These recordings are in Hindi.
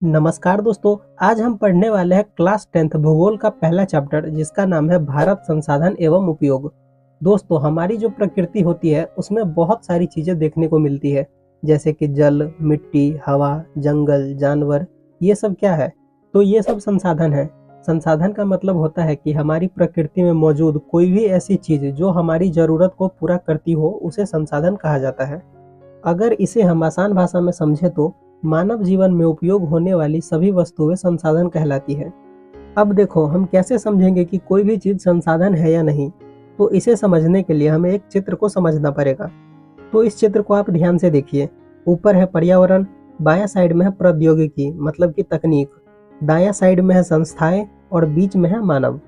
नमस्कार दोस्तों। आज हम पढ़ने वाले हैं क्लास 10th भूगोल का पहला चैप्टर जिसका नाम है भारत संसाधन एवं उपयोग। दोस्तों, हमारी जो प्रकृति होती है उसमें बहुत सारी चीजें देखने को मिलती है, जैसे कि जल, मिट्टी, हवा, जंगल, जानवर। ये सब क्या है? तो ये सब संसाधन है। संसाधन का मतलब होता है कि हमारी प्रकृति में मौजूद कोई भी ऐसी चीज जो हमारी जरूरत को पूरा करती हो उसे संसाधन कहा जाता है। अगर इसे हम आसान भाषा में समझे तो मानव जीवन में उपयोग होने वाली सभी वस्तुएं संसाधन कहलाती है। अब देखो, हम कैसे समझेंगे कि कोई भी चीज संसाधन है या नहीं। तो इसे समझने के लिए हमें एक चित्र को समझना पड़ेगा। तो इस चित्र को आप ध्यान से देखिए। ऊपर है पर्यावरण, बायां साइड में है प्रौद्योगिकी मतलब कि तकनीक, दायां साइड में है संस्थाएं और बीच में है मानव।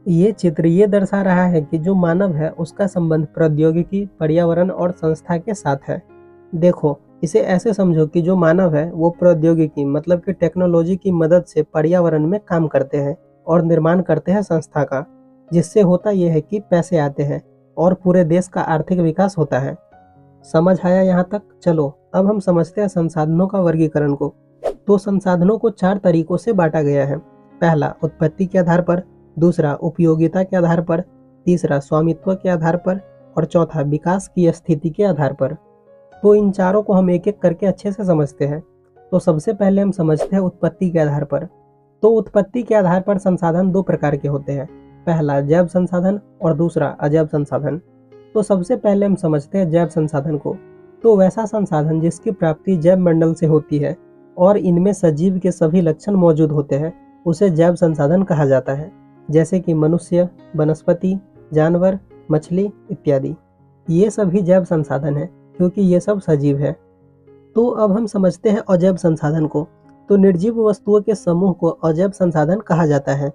ये चित्र ये दर्शा रहा है कि जो मानव है उसका संबंध प्रौद्योगिकी, पर्यावरण और संस्था के साथ है। देखो, इसे ऐसे समझो कि जो मानव है वो प्रौद्योगिकी मतलब कि टेक्नोलॉजी की मदद से पर्यावरण में काम करते हैं और निर्माण करते हैं संस्था का, जिससे होता यह है कि पैसे आते हैं और पूरे देश का आर्थिक विकास होता है। समझ आया यहाँ तक? चलो अब हम समझते हैं संसाधनों का वर्गीकरण को। तो संसाधनों को 4 तरीकों से बांटा गया है। पहला, उत्पत्ति के आधार पर, दूसरा उपयोगिता के आधार पर, तीसरा स्वामित्व के आधार पर और चौथा विकास की स्थिति के आधार पर। तो इन चारों को हम एक एक करके अच्छे से समझते हैं। तो सबसे पहले हम समझते हैं उत्पत्ति के आधार पर। तो उत्पत्ति के आधार पर संसाधन 2 प्रकार के होते हैं। पहला जैव संसाधन और दूसरा अजैव संसाधन। तो सबसे पहले हम समझते हैं जैव संसाधन को। तो वैसा संसाधन जिसकी प्राप्ति जैव मंडल से होती है और इनमें सजीव के सभी लक्षण मौजूद होते हैं उसे जैव संसाधन कहा जाता है, जैसे कि मनुष्य, वनस्पति, जानवर, मछली इत्यादि। ये सभी जैव संसाधन है क्योंकि ये सब सजीव है। तो अब हम समझते हैं अजैव संसाधन को। तो निर्जीव वस्तुओं के समूह को अजैव संसाधन कहा जाता है,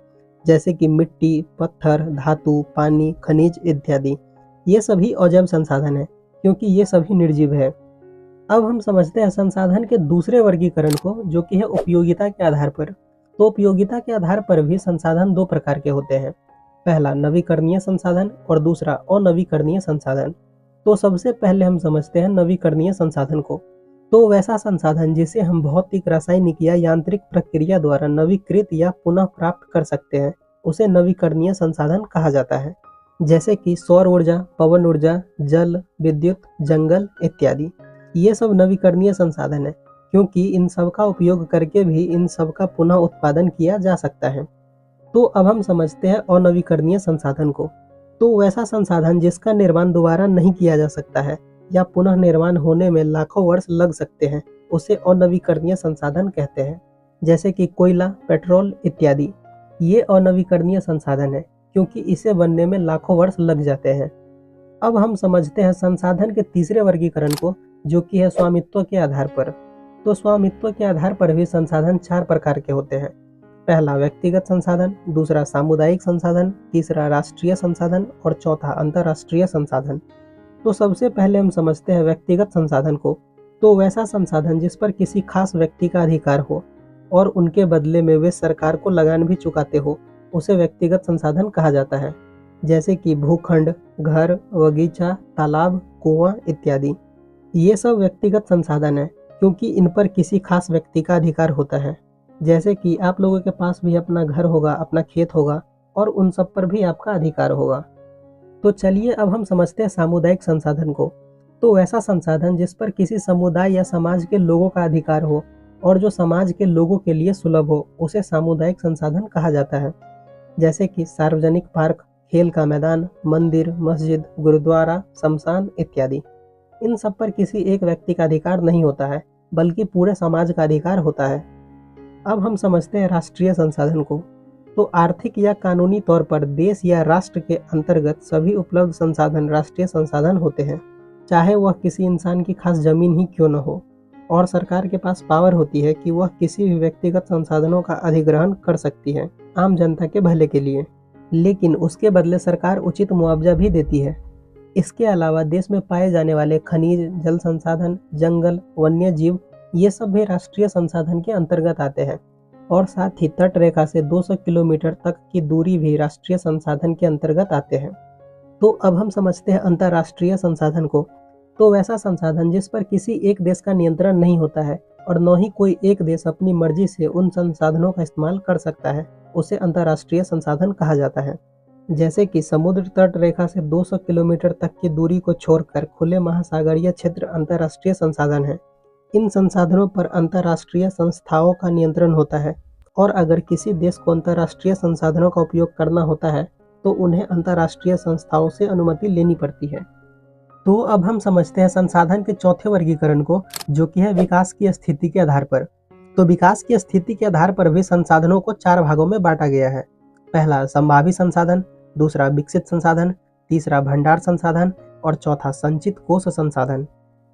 जैसे कि मिट्टी, पत्थर, धातु, पानी, खनिज इत्यादि। ये सभी अजैव संसाधन है क्योंकि ये सभी निर्जीव है। अब हम समझते हैं संसाधन के दूसरे वर्गीकरण को, जो कि है उपयोगिता के आधार पर। तो उपयोगिता के आधार पर भी संसाधन 2 प्रकार के होते हैं। पहला नवीकरणीय संसाधन और दूसरा अनवीकरणीय संसाधन। तो सबसे पहले हम समझते हैं नवीकरणीय संसाधन को। तो वैसा संसाधन जिसे हम भौतिक, रासायनिक या यांत्रिक प्रक्रिया द्वारा नवीकृत या पुनः प्राप्त कर सकते हैं उसे नवीकरणीय संसाधन कहा जाता है, जैसे कि सौर ऊर्जा, पवन ऊर्जा, जल, विद्युत, जंगल इत्यादि। ये सब नवीकरणीय संसाधन है क्योंकि इन सब का उपयोग करके भी इन सब का पुनः उत्पादन किया जा सकता है। तो अब हम समझते हैं अनवीकरणीय संसाधन को। तो वैसा संसाधन जिसका निर्माण दोबारा नहीं किया जा सकता है या पुनः निर्माण होने में लाखों वर्ष लग सकते हैं उसे अनवीकरणीय संसाधन कहते हैं, जैसे कि कोयला, पेट्रोल इत्यादि। ये अनवीकरणीय संसाधन है क्योंकि इसे बनने में लाखों वर्ष लग जाते हैं। अब हम समझते हैं संसाधन के तीसरे वर्गीकरण को, जो कि है स्वामित्व के आधार पर। तो स्वामित्व के आधार पर भी संसाधन 4 प्रकार के होते हैं। पहला व्यक्तिगत संसाधन, दूसरा सामुदायिक संसाधन, तीसरा राष्ट्रीय संसाधन और चौथा अंतर्राष्ट्रीय संसाधन। तो सबसे पहले हम समझते हैं व्यक्तिगत संसाधन को। तो वैसा संसाधन जिस पर किसी खास व्यक्ति का अधिकार हो और उनके बदले में वे सरकार को लगान भी चुकाते हो उसे व्यक्तिगत संसाधन कहा जाता है, जैसे कि भूखंड, घर, बगीचा, तालाब, कुआं इत्यादि। ये सब व्यक्तिगत संसाधन है क्योंकि इन पर किसी खास व्यक्ति का अधिकार होता है, जैसे कि आप लोगों के पास भी अपना घर होगा, अपना खेत होगा और उन सब पर भी आपका अधिकार होगा। तो चलिए अब हम समझते हैं सामुदायिक संसाधन को। तो वैसा संसाधन जिस पर किसी समुदाय या समाज के लोगों का अधिकार हो और जो समाज के लोगों के लिए सुलभ हो उसे सामुदायिक संसाधन कहा जाता है, जैसे कि सार्वजनिक पार्क, खेल का मैदान, मंदिर, मस्जिद, गुरुद्वारा, शमशान इत्यादि। इन सब पर किसी एक व्यक्ति का अधिकार नहीं होता है बल्कि पूरे समाज का अधिकार होता है। अब हम समझते हैं राष्ट्रीय संसाधन को। तो आर्थिक या कानूनी तौर पर देश या राष्ट्र के अंतर्गत सभी उपलब्ध संसाधन राष्ट्रीय संसाधन होते हैं, चाहे वह किसी इंसान की खास जमीन ही क्यों न हो। और सरकार के पास पावर होती है कि वह किसी भी व्यक्तिगत संसाधनों का अधिग्रहण कर सकती है आम जनता के भले के लिए, लेकिन उसके बदले सरकार उचित मुआवजा भी देती है। इसके अलावा देश में पाए जाने वाले खनिज, जल संसाधन, जंगल, वन्य जीव ये सब भी राष्ट्रीय संसाधन के अंतर्गत आते हैं और साथ ही तट रेखा से 200 किलोमीटर तक की दूरी भी राष्ट्रीय संसाधन के अंतर्गत आते हैं। तो अब हम समझते हैं अंतर्राष्ट्रीय संसाधन को। तो वैसा संसाधन जिस पर किसी एक देश का नियंत्रण नहीं होता है और न ही कोई एक देश अपनी मर्जी से उन संसाधनों का इस्तेमाल कर सकता है, उसे अंतर्राष्ट्रीय संसाधन कहा जाता है। जैसे कि समुद्र तट रेखा से 200 किलोमीटर तक की दूरी को छोड़कर खुले महासागरीय क्षेत्र अंतर्राष्ट्रीय संसाधन है। इन संसाधनों पर अंतर्राष्ट्रीय संस्थाओं का नियंत्रण होता है और अगर किसी देश को अंतर्राष्ट्रीय संसाधनों का उपयोग करना होता है तो उन्हें अंतर्राष्ट्रीय संस्थाओं से अनुमति लेनी पड़ती है। तो अब हम समझते हैं संसाधन के चौथे वर्गीकरण को, जो कि है विकास की स्थिति के आधार पर। तो विकास की स्थिति के आधार पर भी संसाधनों को 4 भागों में बांटा गया है। पहला संभावी संसाधन, दूसरा विकसित संसाधन, तीसरा भंडार संसाधन और चौथा संचित कोष संसाधन।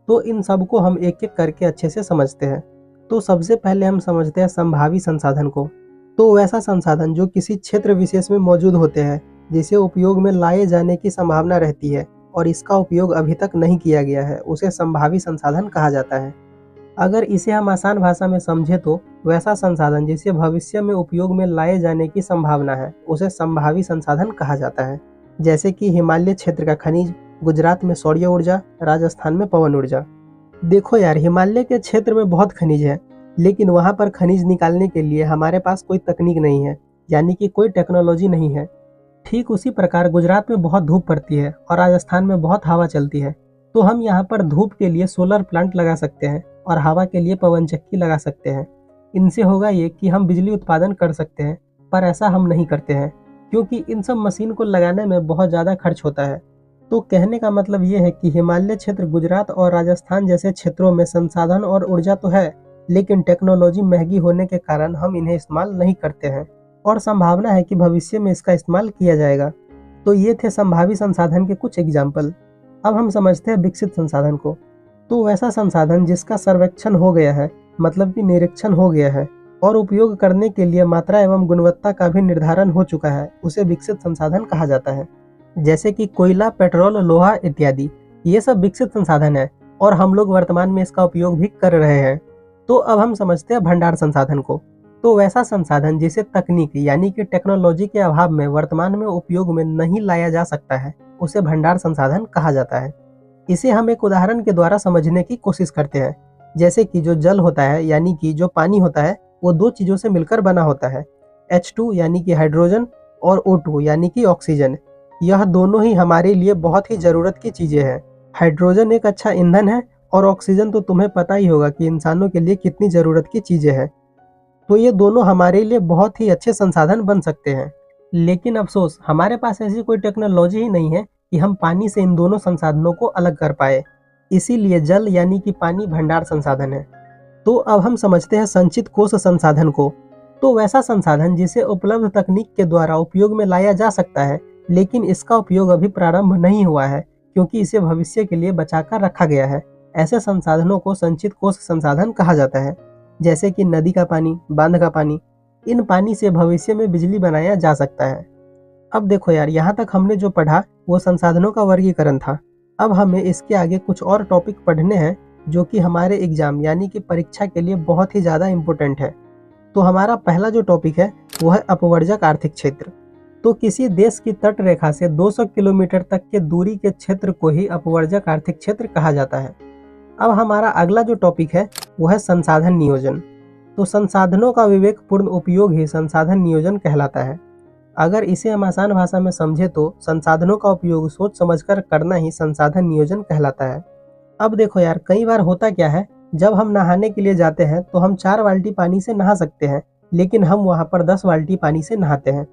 तो इन सब को हम एक एक करके अच्छे से समझते हैं। तो सबसे पहले हम समझते हैं संभावी संसाधन को। तो वैसा संसाधन जो किसी क्षेत्र विशेष में मौजूद होते हैं, जिसे उपयोग में लाए जाने की संभावना रहती है और इसका उपयोग अभी तक नहीं किया गया है, उसे संभावी संसाधन कहा जाता है। अगर इसे हम आसान भाषा में समझे तो वैसा संसाधन जिसे भविष्य में उपयोग में लाए जाने की संभावना है, उसे संभावी संसाधन कहा जाता है। जैसे कि हिमालय क्षेत्र का खनिज, गुजरात में सौर्य ऊर्जा, राजस्थान में पवन ऊर्जा। देखो यार, हिमालय के क्षेत्र में बहुत खनिज है, लेकिन वहाँ पर खनिज निकालने के लिए हमारे पास कोई तकनीक नहीं है, यानी कि कोई टेक्नोलॉजी नहीं है। ठीक उसी प्रकार गुजरात में बहुत धूप पड़ती है और राजस्थान में बहुत हवा चलती है। तो हम यहाँ पर धूप के लिए सोलर प्लांट लगा सकते हैं और हवा के लिए पवन चक्की लगा सकते हैं। इनसे होगा ये कि हम बिजली उत्पादन कर सकते हैं, पर ऐसा हम नहीं करते हैं क्योंकि इन सब मशीन को लगाने में बहुत ज़्यादा खर्च होता है। तो कहने का मतलब ये है कि हिमालय क्षेत्र, गुजरात और राजस्थान जैसे क्षेत्रों में संसाधन और ऊर्जा तो है, लेकिन टेक्नोलॉजी महंगी होने के कारण हम इन्हें इस्तेमाल नहीं करते हैं और संभावना है कि भविष्य में इसका इस्तेमाल किया जाएगा। तो ये थे संभावी संसाधन के कुछ एग्जाम्पल। अब हम समझते हैं विकसित संसाधन को। तो वैसा संसाधन जिसका सर्वेक्षण हो गया है, मतलब कि निरीक्षण हो गया है और उपयोग करने के लिए मात्रा एवं गुणवत्ता का भी निर्धारण हो चुका है, उसे विकसित संसाधन कहा जाता है। जैसे कि कोयला, पेट्रोल, लोहा इत्यादि, ये सब विकसित संसाधन है और हम लोग वर्तमान में इसका उपयोग भी कर रहे हैं। तो अब हम समझते हैं भंडार संसाधन को। तो वैसा संसाधन जिसे तकनीक यानी कि टेक्नोलॉजी के अभाव में वर्तमान में उपयोग में नहीं लाया जा सकता है, उसे भंडार संसाधन कहा जाता है। इसे हम एक उदाहरण के द्वारा समझने की कोशिश करते हैं। जैसे कि जो जल होता है, यानी कि जो पानी होता है, वो 2 चीज़ों से मिलकर बना होता है, H2 यानी कि हाइड्रोजन और O2 यानी कि ऑक्सीजन। यह दोनों ही हमारे लिए बहुत ही ज़रूरत की चीज़ें हैं। हाइड्रोजन एक अच्छा ईंधन है और ऑक्सीजन तो तुम्हें पता ही होगा कि इंसानों के लिए कितनी ज़रूरत की चीज़ें हैं। तो ये दोनों हमारे लिए बहुत ही अच्छे संसाधन बन सकते हैं। लेकिन अफसोस, हमारे पास ऐसी कोई टेक्नोलॉजी ही नहीं है कि हम पानी से इन दोनों संसाधनों को अलग कर पाए। इसीलिए जल यानी कि पानी भंडार संसाधन है। तो अब हम समझते हैं संचित कोष संसाधन को। तो वैसा संसाधन जिसे उपलब्ध तकनीक के द्वारा उपयोग में लाया जा सकता है, लेकिन इसका उपयोग अभी प्रारंभ नहीं हुआ है क्योंकि इसे भविष्य के लिए बचाकर रखा गया है। ऐसे संसाधनों को संचित कोष संसाधन कहा जाता है। जैसे कि नदी का पानी, बांध का पानी, इन पानी से भविष्य में बिजली बनाया जा सकता है। अब देखो यार, यहाँ तक हमने जो पढ़ा वो संसाधनों का वर्गीकरण था। अब हमें इसके आगे कुछ और टॉपिक पढ़ने हैं जो कि हमारे एग्जाम यानी कि परीक्षा के लिए बहुत ही ज़्यादा इम्पोर्टेंट है। तो हमारा पहला जो टॉपिक है वो है अपवर्जक आर्थिक क्षेत्र। तो किसी देश की तट रेखा से 200 किलोमीटर तक के दूरी के क्षेत्र को ही अपवर्जक आर्थिक क्षेत्र कहा जाता है। अब हमारा अगला जो टॉपिक है वो है संसाधन नियोजन। तो संसाधनों का विवेकपूर्ण उपयोग ही संसाधन नियोजन कहलाता है। अगर इसे हम आसान भाषा में समझे तो संसाधनों का उपयोग सोच समझकर करना ही संसाधन नियोजन कहलाता है। अब देखो यार, कई बार होता क्या है, जब हम नहाने के लिए जाते हैं तो हम 4 बाल्टी पानी से नहा सकते हैं, लेकिन हम वहाँ पर 10 बाल्टी पानी से नहाते हैं।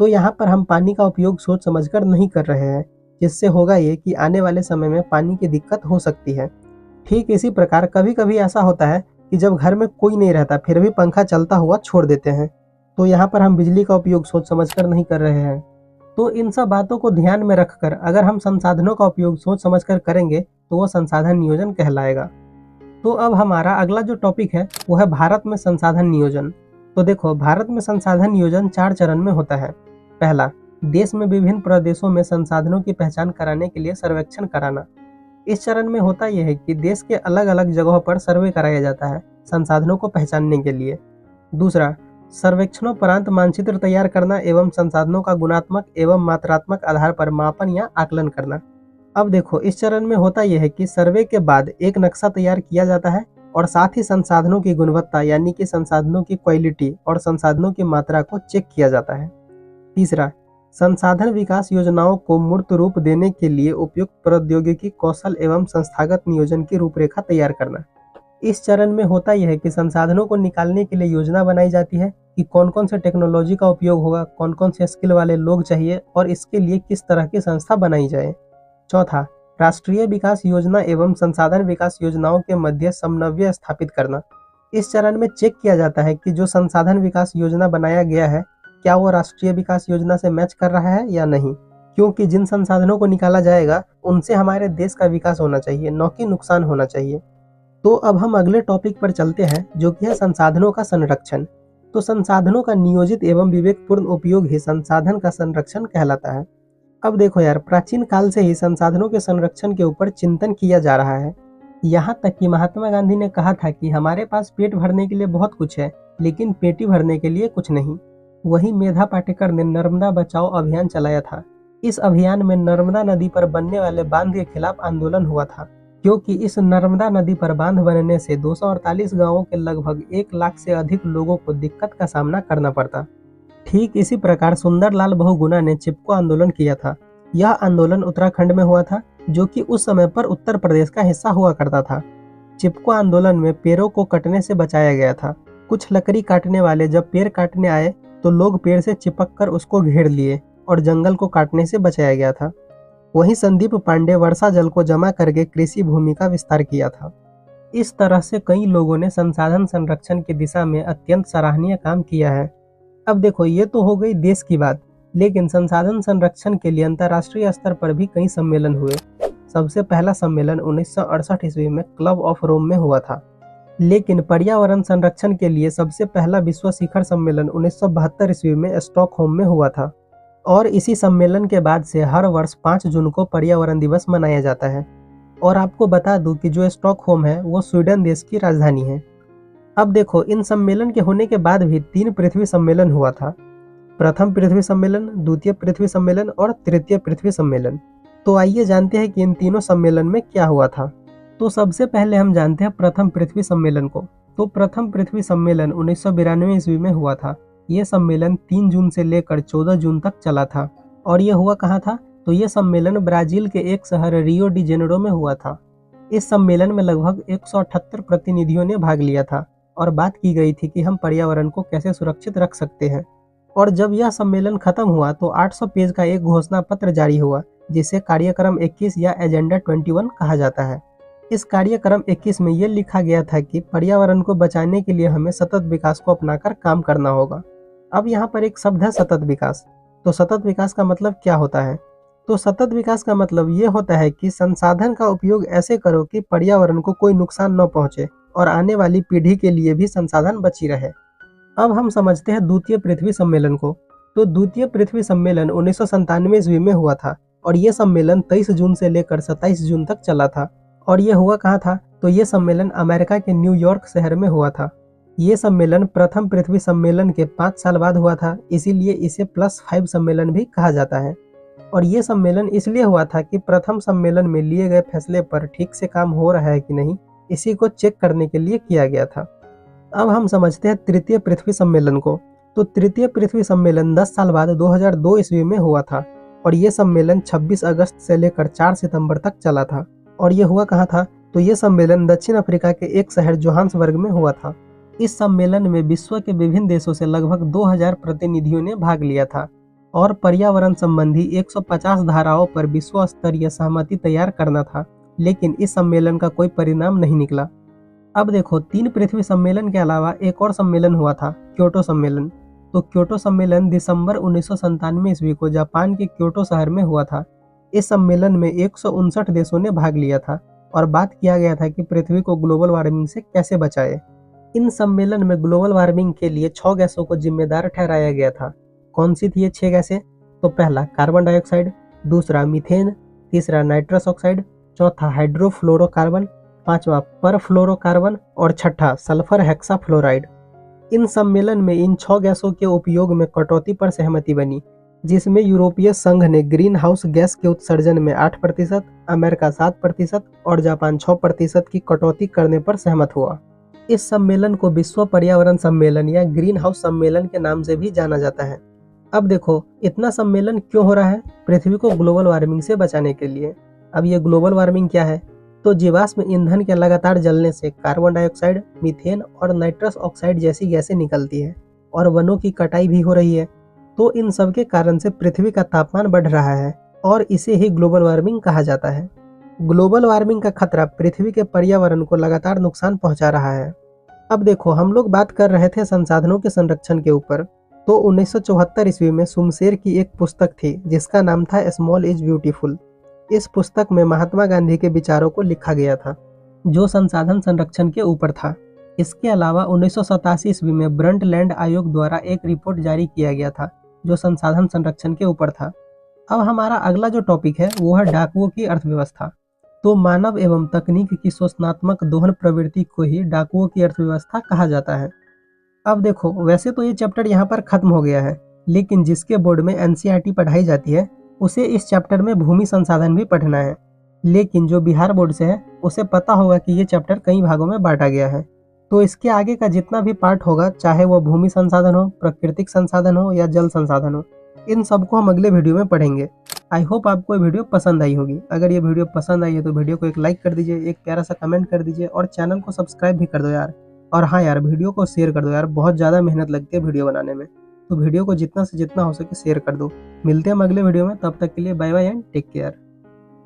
तो यहाँ पर हम पानी का उपयोग सोच समझकर नहीं कर रहे हैं, जिससे होगा ये कि आने वाले समय में पानी की दिक्कत हो सकती है। ठीक इसी प्रकार कभी कभी ऐसा होता है कि जब घर में कोई नहीं रहता फिर भी पंखा चलता हुआ छोड़ देते हैं, तो यहाँ पर हम बिजली का उपयोग सोच समझकर नहीं कर रहे हैं। तो इन सब बातों को ध्यान में रखकर अगर हम संसाधनों का उपयोग सोच समझकर करेंगे तो वो संसाधन नियोजन कहलाएगा। तो अब हमारा अगला जो टॉपिक है वो है भारत में संसाधन नियोजन। तो देखो, भारत में संसाधन नियोजन 4 चरण में होता है। पहला, देश में विभिन्न प्रदेशों में संसाधनों की पहचान कराने के लिए सर्वेक्षण कराना। इस चरण में होता यह है कि देश के अलग अलग जगहों पर सर्वे कराया जाता है संसाधनों को पहचानने के लिए। दूसरा, सर्वेक्षणोपरांत मानचित्र तैयार करना एवं संसाधनों का गुणात्मक एवं मात्रात्मक आधार पर मापन या आकलन करना। अब देखो इस चरण में होता यह है कि सर्वे के बाद एक नक्शा तैयार किया जाता है और साथ ही संसाधनों की गुणवत्ता यानी कि संसाधनों की क्वालिटी और संसाधनों की मात्रा को चेक किया जाता है। तीसरा, संसाधन विकास योजनाओं को मूर्त रूप देने के लिए उपयुक्त प्रौद्योगिकी कौशल एवं संस्थागत नियोजन की रूपरेखा तैयार करना। इस चरण में होता यह है कि संसाधनों को निकालने के लिए योजना बनाई जाती है कि कौन कौन से टेक्नोलॉजी का उपयोग होगा, कौन कौन से स्किल वाले लोग चाहिए और इसके लिए किस तरह की संस्था बनाई जाए। चौथा, राष्ट्रीय विकास योजना एवं संसाधन विकास योजनाओं के मध्य समन्वय स्थापित करना। इस चरण में चेक किया जाता है कि जो संसाधन विकास योजना बनाया गया है क्या वो राष्ट्रीय विकास योजना से मैच कर रहा है या नहीं, क्योंकि जिन संसाधनों को निकाला जाएगा उनसे हमारे देश का विकास होना चाहिए, न कि नुकसान होना चाहिए। तो अब हम अगले टॉपिक पर चलते हैं जो कि है संसाधनों का संरक्षण। तो संसाधनों का नियोजित एवं विवेकपूर्ण उपयोग ही संसाधन का संरक्षण कहलाता है। अब देखो यार, प्राचीन काल से ही संसाधनों के संरक्षण के ऊपर चिंतन किया जा रहा है। यहाँ तक कि महात्मा गांधी ने कहा था कि हमारे पास पेट भरने के लिए बहुत कुछ है लेकिन पेटी भरने के लिए कुछ नहीं। वहीं मेधा पाटेकर ने नर्मदा बचाओ अभियान चलाया था। इस अभियान में नर्मदा नदी पर बनने वाले बांध के खिलाफ आंदोलन हुआ था, क्योंकि इस नर्मदा नदी पर बांध बनने से 248 गांवों के लगभग 1 लाख से अधिक लोगों को दिक्कत का सामना करना पड़ता। ठीक इसी प्रकार सुंदरलाल बहुगुणा ने चिपको आंदोलन किया था। यह आंदोलन उत्तराखंड में हुआ था, जो कि उस समय पर उत्तर प्रदेश का हिस्सा हुआ करता था। चिपको आंदोलन में पेड़ों को कटने से बचाया गया था। कुछ लकड़ी काटने वाले जब पेड़ काटने आए तो लोग पेड़ से चिपक कर उसको घेर लिए और जंगल को काटने से बचाया गया था। वहीं संदीप पांडे वर्षा जल को जमा करके कृषि भूमि का विस्तार किया था। इस तरह से कई लोगों ने संसाधन संरक्षण की दिशा में अत्यंत सराहनीय काम किया है। अब देखो ये तो हो गई देश की बात, लेकिन संसाधन संरक्षण के लिए अंतर्राष्ट्रीय स्तर पर भी कई सम्मेलन हुए। सबसे पहला सम्मेलन 1968 ईस्वी में क्लब ऑफ रोम में हुआ था। लेकिन पर्यावरण संरक्षण के लिए सबसे पहला विश्व शिखर सम्मेलन 1972 ईस्वी में स्टॉकहोम में हुआ था। और इसी सम्मेलन के बाद से हर वर्ष 5 जून को पर्यावरण दिवस मनाया जाता है। और आपको बता दूं कि जो स्टॉकहोम है वो स्वीडन देश की राजधानी है। अब देखो इन सम्मेलन के होने के बाद भी 3 पृथ्वी सम्मेलन हुआ था। प्रथम पृथ्वी सम्मेलन, द्वितीय पृथ्वी सम्मेलन और तृतीय पृथ्वी सम्मेलन। तो आइए जानते हैं कि इन तीनों सम्मेलन में क्या हुआ था। तो सबसे पहले हम जानते हैं प्रथम पृथ्वी सम्मेलन को। तो प्रथम पृथ्वी सम्मेलन 1992 ईस्वी में हुआ था। ये सम्मेलन 3 जून से लेकर 14 जून तक चला था। और ये हुआ कहाँ था? तो ये सम्मेलन ब्राजील के एक शहर रियो डी जेनेरो में हुआ था। इस सम्मेलन में लगभग 178 प्रतिनिधियों ने भाग लिया था और बात की गई थी कि हम पर्यावरण को कैसे सुरक्षित रख सकते हैं। और जब यह सम्मेलन खत्म हुआ तो 800 पेज का एक घोषणा पत्र जारी हुआ, जिसे कार्यक्रम 21 या एजेंडा 21 कहा जाता है। इस कार्यक्रम 21 में यह लिखा गया था कि पर्यावरण को बचाने के लिए हमें सतत विकास को अपनाकर काम करना होगा। अब यहाँ पर एक शब्द है सतत विकास। तो सतत विकास का मतलब क्या होता है? तो सतत विकास का मतलब ये होता है कि संसाधन का उपयोग ऐसे करो कि पर्यावरण को कोई नुकसान न पहुंचे और आने वाली पीढ़ी के लिए भी संसाधन बची रहे। अब हम समझते हैं द्वितीय पृथ्वी सम्मेलन को। तो द्वितीय पृथ्वी सम्मेलन 1997 ईस्वी में हुआ था और ये सम्मेलन 23 जून से लेकर 27 जून तक चला था। और ये हुआ कहाँ था? तो ये सम्मेलन अमेरिका के न्यूयॉर्क शहर में हुआ था। ये सम्मेलन प्रथम पृथ्वी सम्मेलन के 5 साल बाद हुआ था, इसीलिए इसे +5 सम्मेलन भी कहा जाता है। और ये सम्मेलन इसलिए हुआ था कि प्रथम सम्मेलन में लिए गए फैसले पर ठीक से काम हो रहा है कि नहीं, इसी को चेक करने के लिए किया गया था। अब हम समझते हैं तृतीय पृथ्वी सम्मेलन को। तो तृतीय पृथ्वी सम्मेलन 10 साल बाद 2002 ईस्वी में हुआ था और ये सम्मेलन 26 अगस्त से लेकर 4 सितंबर तक चला था। और ये हुआ कहाँ था? तो ये सम्मेलन दक्षिण अफ्रीका के एक शहर जोहान्सबर्ग में हुआ था। इस सम्मेलन में विश्व के विभिन्न देशों से लगभग 2000 प्रतिनिधियों ने भाग लिया था और पर्यावरण संबंधी 150 धाराओं पर विश्व स्तरीय सहमति तैयार करना था, लेकिन इस सम्मेलन का कोई परिणाम नहीं निकला। अब देखो 3 पृथ्वी सम्मेलन के अलावा एक और सम्मेलन हुआ था, क्योटो सम्मेलन। तो क्योटो सम्मेलन दिसंबर 1997 ईस्वी को जापान के क्योटो शहर में हुआ था। इस सम्मेलन में 159 देशों ने भाग लिया था और बात किया गया था कि पृथ्वी को ग्लोबल वार्मिंग से कैसे बचाए। इन सम्मेलन में ग्लोबल वार्मिंग के लिए 6 गैसों को जिम्मेदार ठहराया गया था। कौन सी थी ये 6 गैसें? तो पहला कार्बन डाइऑक्साइड, दूसरा मीथेन, तीसरा नाइट्रस ऑक्साइड, चौथा हाइड्रोफ्लोरोकार्बन, पांचवा परफ्लोरोकार्बन और छठा सल्फर हेक्साफ्लोराइड। इन सम्मेलन में इन 6 गैसों के उपयोग में कटौती पर सहमति बनी। जिसमें यूरोपीय संघ ने ग्रीन हाउस गैस के उत्सर्जन में 8%, अमेरिका 7% और जापान 6% की कटौती करने पर सहमत हुआ। इस सम्मेलन को विश्व पर्यावरण सम्मेलन या ग्रीन हाउस सम्मेलन के नाम से भी जाना जाता है। अब देखो, इतना सम्मेलन क्यों हो रहा है? पृथ्वी को ग्लोबल वार्मिंग से बचाने के लिए। अब ये ग्लोबल वार्मिंग क्या है? तो जीवाश्म ईंधन के लगातार जलने से कार्बन डाइऑक्साइड, मीथेन और नाइट्रस ऑक्साइड जैसी गैसें निकलती है और वनों की कटाई भी हो रही है। तो इन सब के कारण से पृथ्वी का तापमान बढ़ रहा है और इसे ही ग्लोबल वार्मिंग कहा जाता है। ग्लोबल वार्मिंग का खतरा पृथ्वी के पर्यावरण को लगातार नुकसान पहुंचा रहा है। अब देखो, हम लोग बात कर रहे थे संसाधनों के संरक्षण के ऊपर। तो 1974 ईस्वी में सुमशेर की एक पुस्तक थी जिसका नाम था स्मॉल इज ब्यूटीफुल। इस पुस्तक में महात्मा गांधी के विचारों को लिखा गया था जो संसाधन संरक्षण के ऊपर था। इसके अलावा 1987 ईस्वी में ब्रंटलैंड आयोग द्वारा एक रिपोर्ट जारी किया गया था जो संसाधन संरक्षण के ऊपर था। अब हमारा अगला जो टॉपिक है वो है डाकुओं की अर्थव्यवस्था। तो मानव एवं तकनीक की शोषणात्मक दोहन प्रवृत्ति को ही डाकुओं की अर्थव्यवस्था कहा जाता है। अब देखो, वैसे तो ये चैप्टर यहाँ पर खत्म हो गया है, लेकिन जिसके बोर्ड में एनसीईआरटी पढ़ाई जाती है उसे इस चैप्टर में भूमि संसाधन भी पढ़ना है। लेकिन जो बिहार बोर्ड से है उसे पता होगा कि ये चैप्टर कई भागों में बांटा गया है। तो इसके आगे का जितना भी पार्ट होगा, चाहे वो भूमि संसाधन हो, प्राकृतिक संसाधन हो या जल संसाधन हो, इन सबको हम अगले वीडियो में पढ़ेंगे। आई होप आपको ये वीडियो पसंद आई होगी। अगर ये वीडियो पसंद आई है तो वीडियो को एक लाइक कर दीजिए, एक प्यारा सा कमेंट कर दीजिए और चैनल को सब्सक्राइब भी कर दो यार। और हाँ यार, वीडियो को शेयर कर दो यार, बहुत ज़्यादा मेहनत लगती है वीडियो बनाने में। तो वीडियो को जितना से जितना हो सके शेयर कर दो। मिलते हैं हम अगले वीडियो में, तब तक के लिए bye bye and take care.